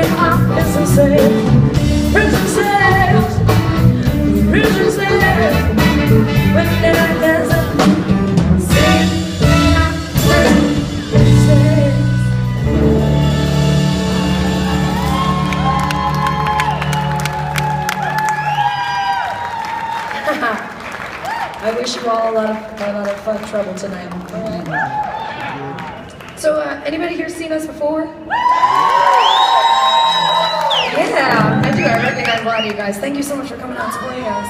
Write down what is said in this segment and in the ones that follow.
Prison cells, prison cells, when I dance up, sing, I wish you all a lot of fun trouble tonight. All right. So, anybody here seen us before? Yeah, I do. I recognize a lot of you guys. Thank you so much for coming out and supporting us.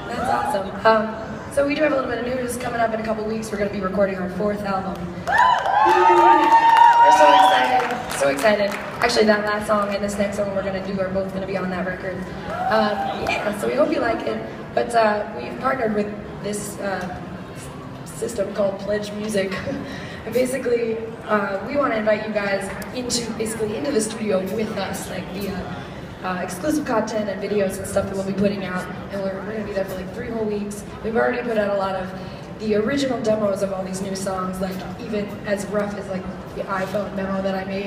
That's awesome. So we do have a little bit of news coming up in a couple weeks. We're going to be recording our 4th album. We're so excited. So excited. Actually, that last song and this next song we're going to do are both going to be on that record. Yeah, so we hope you like it. But we've partnered with this system called Pledge Music. And basically, we want to invite you guys into the studio with us, like via exclusive content and videos and stuff that we'll be putting out. And we're going to be there for like 3 whole weeks. We've already put out a lot of the original demos of all these new songs, like even as rough as like the iPhone memo that I made.